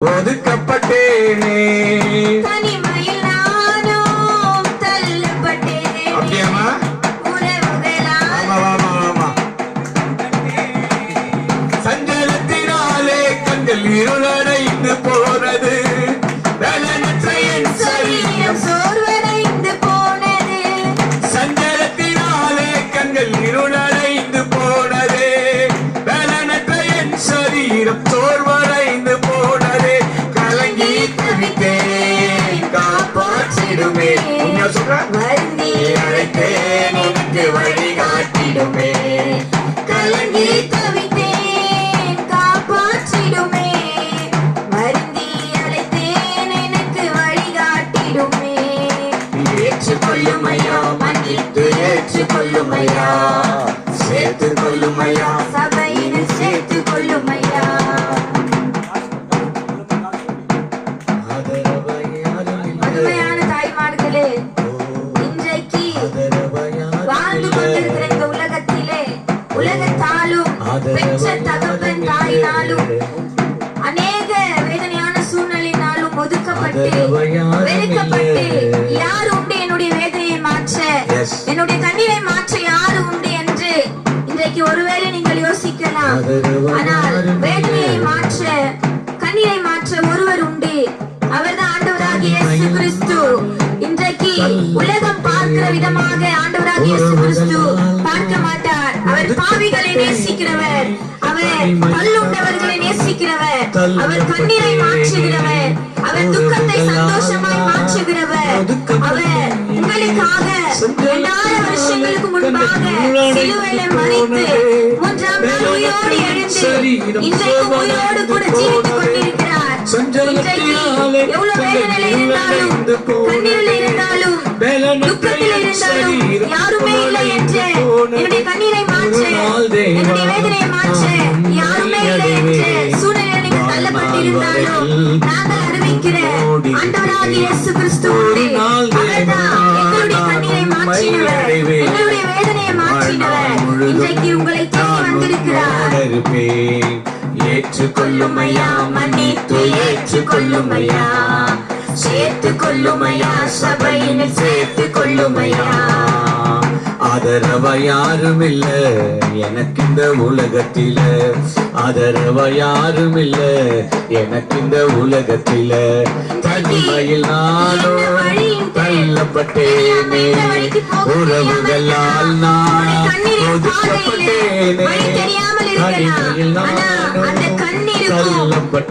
ஒதுக்கப்பட்டேனே, தனிமையில் நானும் தள்ளப்பட்டேனே. அப்படியாமா? உறவுகளால் ஆமா. சஞ்சலத்தினாலே கண்கள் இருளடைந்து போனது, பலனற்ற என் சரீரம் சோர்வடைந்து போனது. சஞ்சலத்தினாலே கண்கள் இருளடைந்து போனது, பலனற்ற என் சரீரம் சோர்வடைந்து போனது. கலங்கி தவித்தேன், காப்பாற்றிடுமே. உண்மையா சொல்றேன்? வருந்தி அழைத்தேன், உனக்கு வழிகாட்டிடுமே. கலங்கி தவித்தேன், காப்பாற்றிடுமே. வருந்தி அழைத்தேன், எனக்கு வழிகாட்டிடுமே. ஏற்றுக்கொள்ளுமையா, மன்னித்து ஏற்றுக்கொள்ளுமையா, சேர்த்துக் கொள்ளுமையா, சபையில் சேர்த்துக் கொள்ளுமையா. அருமையான தாய்மார்களே, இன்றைக்கு வாழ்ந்து கொண்டிருக்கிற இந்த உலகத்திலே உலகத்தாலும் பெற்ற தகப்பன் தாயினாலும் அநேக வேதனையான சூழ்நிலையினாலும் ஒதுக்கப்பட்டு வெறுக்கப்பட்டு யார் உண்டு என்னுடைய வேதனையை மாற்ற, என்னுடைய கண்ணீரை மாற்ற யார் உண்டு என்று இன்றைக்கு ஒருவேளை நீங்கள் யோசிக்கலாம். ஆனால் வேதனையை மாற்ற, கண்ணீரை மாற்ற ஒருவர் உண்டு. அவர்தான் ஆண்டவராகிய இயேசு கிறிஸ்து. இன்றைக்கு உலகம் பார்க்கிற விதமாக ஆண்டவராகிய இயேசு கிறிஸ்து பார்க்க மாட்டார். அவர் பாவிகளை நேசிக்கிறவர், அவர் தள்ளுண்டவர்களை நேசிக்கிறவர், அவர் கண்ணீரை மாற்றுகிறவர், அவர் துக்கத்தை சந்தோஷமாய் மாற்றுகிறவர். அவர் உங்களுக்காக 2000 வருஷங்களுக்கு முன்பாக சிலுவையிலே மரித்து 3ஆம் நாள் உயிரோடு எழுந்து இன்றைக்கு உயிரோடு கூட ஜீவித்துக் கொண்டிருக்கிறார். இன்றைக்கு எவ்வளவு வேதனையில் இருந்தாலும், கண்ணீரில் இருந்தாலும், துக்கத்தில் இருந்தாலும் யாருமே இல்லை என்று, என்னுடைய கண்ணீரை மாற்ற, என்னுடைய வேதனையை மாற்ற யாருமே இல்லை என்று சூழ்நிலையில் நீங்கள் தள்ளப்பட்டிருந்தாலும் நாங்கள் அறிவிக்கிற ஆண்டவராகிய இயேசு கிறிஸ்து உண்டு. அவர்தான் எங்களுடைய கண்ணீரை மாற்றினவர், எங்களுடைய வேதனையை மாற்றினவர். இன்றைக்கு உங்களை தேடி வந்திருக்கிறார். ஏற்றுக்கொள்ளுமையா, மன்னித்து ஏற்றுக்கொள்ளுமையா, சேர்த்துக் கொள்ளுமையா, சபையினில் சேர்த்துக் கொள்ளுமையா. ஆதரவ யாரும் இல்ல எனக்கு இந்த உலகத்தில, ஆதரவ யாரும் இல்ல எனக்கு இந்த உலகத்தில. தனிமையில் நானும் தள்ளப்பட்டேனே, உறவுகளால் நான் ஒதுக்கப்பட்டேனே. தனிமையில் நானும் தள்ளப்பட்டேன்.